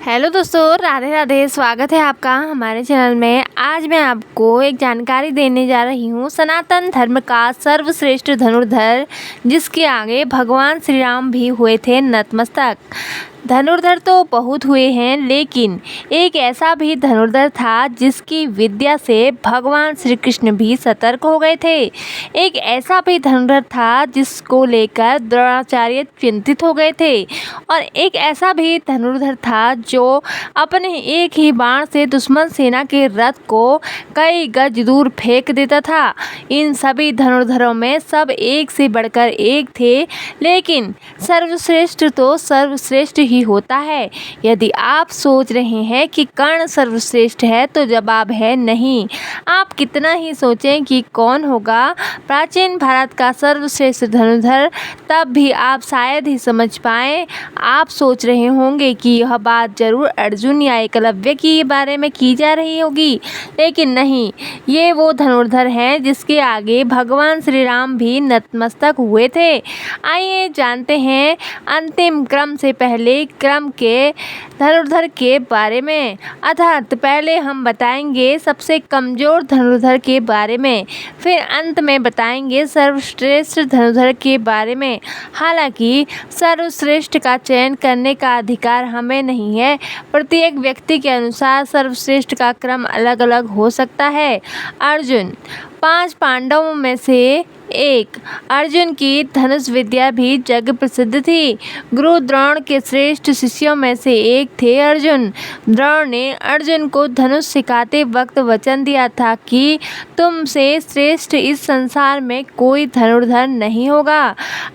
Hello दोस्तों, राधे राधे। स्वागत है आपका हमारे चैनल में। आज मैं आपको एक जानकारी देने जा रही हूँ सनातन धर्म का सर्वश्रेष्ठ धनुर्धर, जिसके आगे भगवान श्री राम भी हुए थे नतमस्तक। धनुर्धर तो बहुत हुए हैं, लेकिन एक ऐसा भी धनुर्धर था जिसकी विद्या से भगवान श्री कृष्ण भी सतर्क हो गए थे। एक ऐसा भी धनुर्धर था जिसको लेकर द्रोणाचार्य चिंतित हो गए थे, और एक ऐसा भी धनुर्धर था जो अपने एक ही बाण से दुश्मन सेना के रथ को कई गज दूर फेंक देता था। इन सभी धनुर्धरों में सब एक से बढ़कर एक थे, लेकिन सर्वश्रेष्ठ तो सर्वश्रेष्ठ ही होता है। यदि आप सोच रहे हैं कि कर्ण सर्वश्रेष्ठ है, तो जवाब है नहीं। आप कितना ही सोचें कि कौन होगा प्राचीन भारत का सर्वश्रेष्ठ धनुर्धर, तब भी आप शायद ही समझ पाएं। आप सोच रहे होंगे कि यह बात जरूर अर्जुन या एकलव्य के बारे में की जा रही होगी, लेकिन नहीं, ये वो धनुर्धर हैं जिसके आगे भगवान श्री राम भी नतमस्तक हुए थे। आइए जानते हैं अंतिम क्रम से पहले क्रम के धनुर्धर के बारे में। अर्थात पहले हम बताएंगे सबसे कमजोर धनुर्धर के बारे में, फिर अंत में बताएंगे सर्वश्रेष्ठ धनुर्धर के बारे में। हालांकि सर्वश्रेष्ठ का चयन करने का अधिकार हमें नहीं है। प्रत्येक व्यक्ति के अनुसार सर्वश्रेष्ठ का क्रम अलग अलग हो सकता है। अर्जुन 5 पांडवों में से एक। अर्जुन की धनुष विद्या भी जग प्रसिद्ध थी। गुरु द्रोण के श्रेष्ठ शिष्यों में से एक थे अर्जुन। द्रोण ने अर्जुन को धनुष सिखाते वक्त वचन दिया था कि तुमसे श्रेष्ठ इस संसार में कोई धनुर्धर नहीं होगा।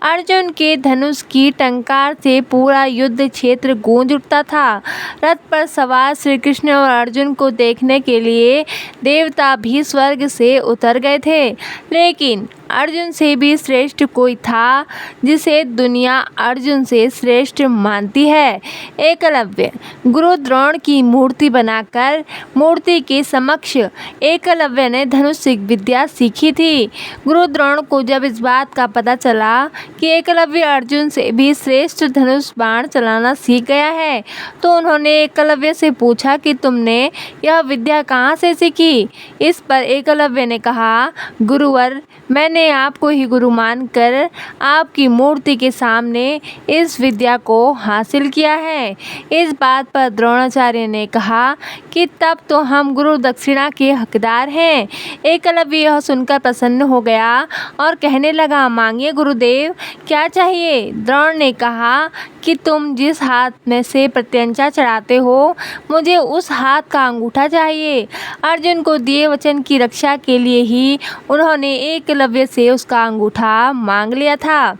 अर्जुन के धनुष की टंकार से पूरा युद्ध क्षेत्र गूंज उठता था। रथ पर सवार श्री कृष्ण और अर्जुन को देखने के लिए देवता भी स्वर्ग से उतर गए थे, लेकिन अर्जुन से भी श्रेष्ठ कोई था जिसे दुनिया अर्जुन से श्रेष्ठ मानती है। एकलव्य। गुरु द्रोण की मूर्ति बनाकर मूर्ति के समक्ष एकलव्य ने धनुष विद्या सीखी थी। गुरु द्रोण को जब इस बात का पता चला कि एकलव्य अर्जुन से भी श्रेष्ठ धनुष बाण चलाना सीख गया है, तो उन्होंने एकलव्य से पूछा कि तुमने यह विद्या कहाँ से सीखी। इस पर एकलव्य ने कहा, गुरुवर, मैंने आपको ही गुरु मानकर आपकी मूर्ति के सामने इस विद्या को हासिल किया है। इस बात पर द्रोणाचार्य ने कहा कि तब तो हम गुरु दक्षिणा के हकदार हैं। एकलव्य यह सुनकर प्रसन्न हो गया और कहने लगा, मांगिए गुरुदेव, क्या चाहिए। द्रोण ने कहा कि तुम जिस हाथ में से प्रत्यंचा चढ़ाते हो, मुझे उस हाथ का अंगूठा चाहिए। अर्जुन को दिए वचन की रक्षा के लिए ही उन्होंने एकलव्य से उसका अंगूठा मांग लिया था।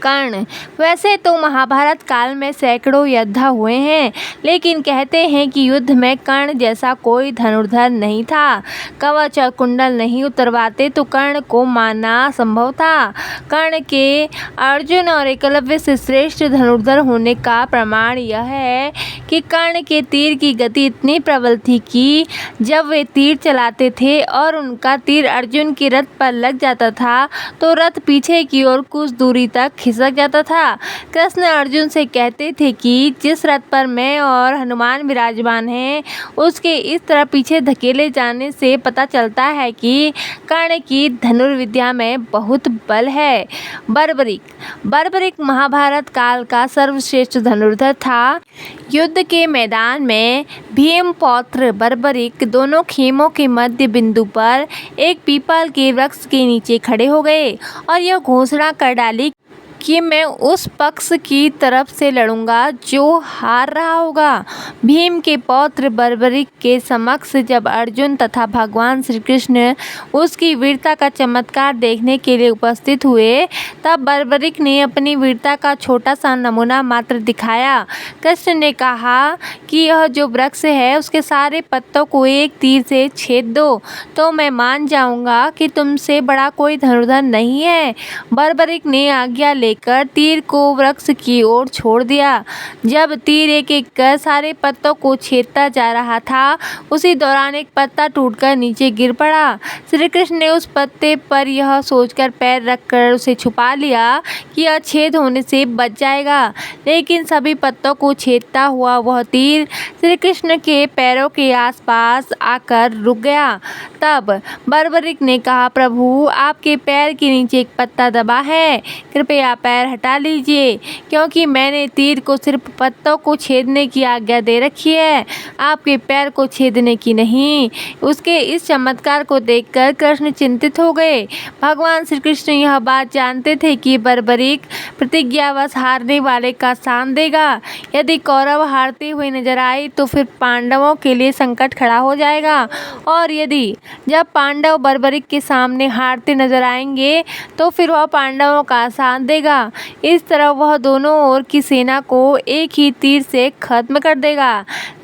कर्ण। वैसे तो महाभारत काल में सैकड़ों योद्धा हुए हैं, लेकिन कहते हैं कि युद्ध में कर्ण जैसा कोई धनुर्धर नहीं था। कवच और कुंडल नहीं उतरवाते तो कर्ण को मारना संभव था। कर्ण के अर्जुन और एकलव्य से श्रेष्ठ धनुर्धर होने का प्रमाण यह है कि कर्ण के तीर की गति इतनी प्रबल थी कि जब वे तीर चलाते थे और उनका तीर अर्जुन के रथ पर लग जाता था, तो रथ पीछे की ओर कुछ दूरी तक खिसक जाता था। कृष्ण अर्जुन से कहते थे कि जिस रथ पर मैं और हनुमान विराजमान हैं, उसके इस तरह पीछे धकेले जाने से पता चलता है कि कर्ण की धनुर्विद्या में बहुत बल है। बर्बरिक। बर्बरिक महाभारत काल का सर्वश्रेष्ठ धनुर्धर था। युद्ध के मैदान में भीम पौत्र बर्बरिक दोनों खेमों के मध्य बिंदु पर एक पीपल के वृक्ष के नीचे खड़े हो गए और यह घोषणा कर डाली कि मैं उस पक्ष की तरफ से लड़ूंगा जो हार रहा होगा। भीम के पौत्र बर्बरिक के समक्ष जब अर्जुन तथा भगवान श्री कृष्ण उसकी वीरता का चमत्कार देखने के लिए उपस्थित हुए, तब बर्बरिक ने अपनी वीरता का छोटा सा नमूना मात्र दिखाया। कृष्ण ने कहा कि यह जो वृक्ष है, उसके सारे पत्तों को एक तीर से छेद दो, तो मैं मान जाऊंगा कि तुमसे बड़ा कोई धनुर्धर नहीं है। बर्बरिक ने आज्ञा ले लेकर तीर को वृक्ष की ओर छोड़ दिया। जब तीर एक एक कर सारे पत्तों को छेदता जा रहा था, उसी दौरान एक पत्ता टूटकर नीचे गिर पड़ा। श्री कृष्ण ने उस पत्ते पर यह सोचकर पैर रखकर उसे छुपा लिया कि यह छेद होने से बच जाएगा, लेकिन सभी पत्तों को छेदता हुआ वह तीर श्री कृष्ण के पैरों के आसपास आकर रुक गया। तब बर्बरिक ने कहा, प्रभु, आपके पैर के नीचे एक पत्ता दबा है, कृपया पैर हटा लीजिए, क्योंकि मैंने तीर को सिर्फ पत्तों को छेदने की आज्ञा दे रखी है, आपके पैर को छेदने की नहीं। उसके इस चमत्कार को देखकर कृष्ण चिंतित हो गए। भगवान श्री कृष्ण यह बात जानते थे कि बर्बरिक प्रतिज्ञावश हारने वाले का साथ देगा। यदि कौरव हारते हुए नजर आए तो फिर पांडवों के लिए संकट खड़ा हो जाएगा, और यदि जब पांडव बर्बरिक के सामने हारते नजर आएंगे तो फिर वह पांडवों का साथ देगा। इस तरह वह दोनों ओर की सेना को एक ही तीर से खत्म कर देगा।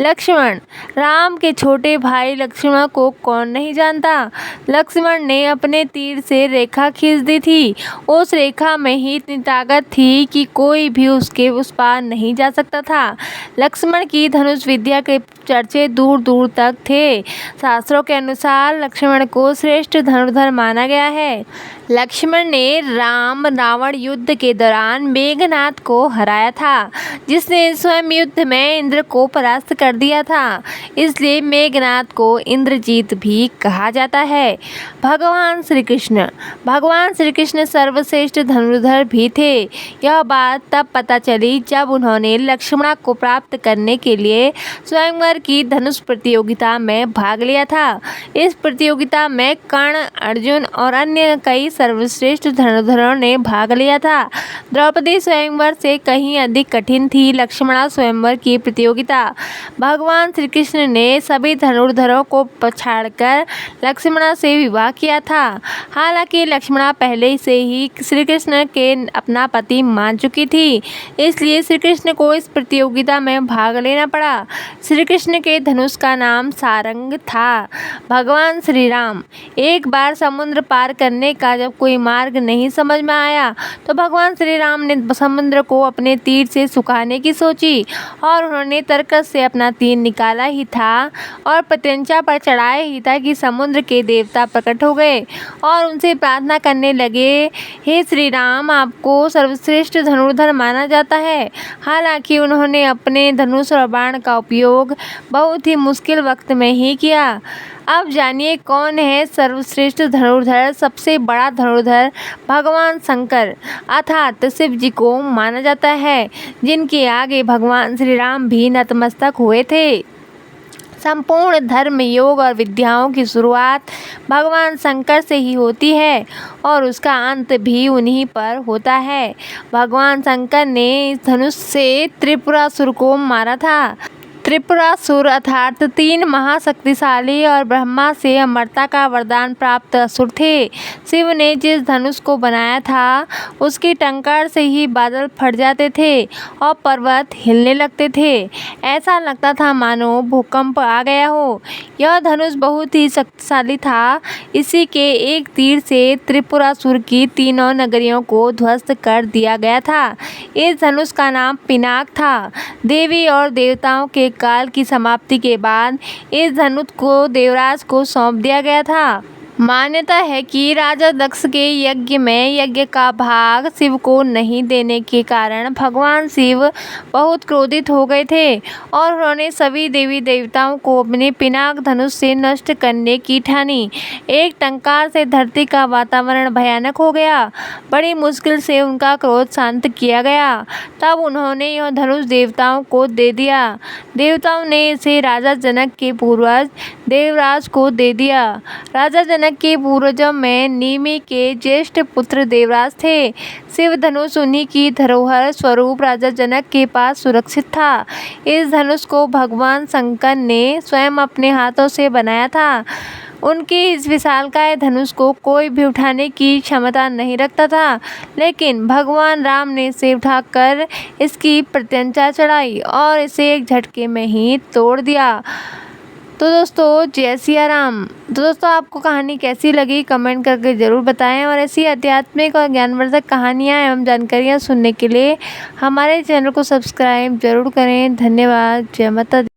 लक्ष्मण, राम के छोटे भाई लक्ष्मण को कौन नहीं जानता। लक्ष्मण ने अपने तीर से रेखा खींच दी थी। उस रेखा में ही इतनी ताकत थी कि कोई भी उसके उस पार नहीं जा सकता था। लक्ष्मण की धनुष विद्या के चर्चे दूर दूर तक थे। शास्त्रों के अनुसार लक्ष्मण को श्रेष्ठ धनुर्धर माना गया है। लक्ष्मण ने राम रावण युद्ध के दौरान मेघनाद को हराया था, जिसने स्वयं युद्ध में इंद्र को परास्त कर दिया था, इसलिए मेघनाद को इंद्रजीत भी कहा जाता है। भगवान श्री कृष्ण सर्वश्रेष्ठ धनुर्धर भी थे। यह बात तब पता चली जब उन्होंने लक्ष्मण को प्राप्त करने के लिए स्वयंवर की धनुष प्रतियोगिता में भाग लिया था। इस प्रतियोगिता में कर्ण, अर्जुन और अन्य कई सर्वश्रेष्ठ धनुर्धरों ने भाग लिया था। द्रौपदी स्वयंवर से कहीं अधिक कठिन थी लक्ष्मण स्वयंवर की प्रतियोगिता। भगवान श्री कृष्ण ने सभी धनुर्धरों को पछाड़कर लक्ष्मण से विवाह किया था। हालांकि लक्ष्मण पहले से ही श्री कृष्ण के अपना पति मान चुकी थी, इसलिए श्री कृष्ण को इस प्रतियोगिता में भाग लेना पड़ा। श्री कृष्ण के धनुष का नाम सारंग था। भगवान श्री राम एक बार समुद्र पार करने का जब कोई मार्ग नहीं समझ में आया तो भगवान श्री राम ने समुद्र को अपने तीर से सुखाने की सोची, और उन्होंने तरकस से अपना तीर निकाला ही था और प्रत्यंचा पर चढ़ाया ही था कि समुद्र के देवता प्रकट हो गए और उनसे प्रार्थना करने लगे, हे श्री राम, आपको सर्वश्रेष्ठ धनुर्धर माना जाता है। हालांकि उन्होंने अपने धनुष और बाण का उपयोग बहुत ही मुश्किल वक्त में ही किया। अब जानिए कौन है सर्वश्रेष्ठ धनुर्धर। सबसे बड़ा धनुर्धर भगवान शंकर अर्थात शिव जी को माना जाता है, जिनके आगे भगवान श्री राम भी नतमस्तक हुए थे। संपूर्ण धर्म, योग और विद्याओं की शुरुआत भगवान शंकर से ही होती है और उसका अंत भी उन्हीं पर होता है। भगवान शंकर ने इस धनुष से त्रिपुरासुर को मारा था। त्रिपुरासुर अर्थात 3 महाशक्तिशाली और ब्रह्मा से अमरता का वरदान प्राप्त असुर थे। शिव ने जिस धनुष को बनाया था उसकी टंकार से ही बादल फट जाते थे और पर्वत हिलने लगते थे। ऐसा लगता था मानो भूकंप आ गया हो। यह धनुष बहुत ही शक्तिशाली था। इसी के एक तीर से त्रिपुरासुर की 3 नगरियों को ध्वस्त कर दिया गया था। इस धनुष का नाम पिनाक था। देवी और देवताओं के काल की समाप्ति के बाद इस धनुष को देवराज को सौंप दिया गया था। मान्यता है कि राजा दक्ष के यज्ञ में यज्ञ का भाग शिव को नहीं देने के कारण भगवान शिव बहुत क्रोधित हो गए थे और उन्होंने सभी देवी देवताओं को अपने पिनाक धनुष से नष्ट करने की ठानी। एक टंकार से धरती का वातावरण भयानक हो गया। बड़ी मुश्किल से उनका क्रोध शांत किया गया। तब उन्होंने यह धनुष देवताओं को दे दिया। देवताओं ने इसे राजा जनक के पूर्वज देवराज को दे दिया। राजा जनक के पूर्वजों में निमि के ज्येष्ठ पुत्र देवराज थे। शिव धनुष उन्हीं की धरोहर स्वरूप राजा जनक के पास सुरक्षित था। इस धनुष को भगवान शंकर ने स्वयं अपने हाथों से बनाया था। उनके इस विशालकाय धनुष को कोई भी उठाने की क्षमता नहीं रखता था, लेकिन भगवान राम ने इसे उठाकर इसकी प्रत्यंचा चढ़ाई और इसे एक झटके में ही तोड़ दिया। तो दोस्तों जय सिया राम। तो दोस्तों आपको कहानी कैसी लगी कमेंट करके ज़रूर बताएं और ऐसी आध्यात्मिक और ज्ञानवर्धक कहानियाँ एवं जानकारियाँ सुनने के लिए हमारे चैनल को सब्सक्राइब जरूर करें। धन्यवाद। जय माता दी।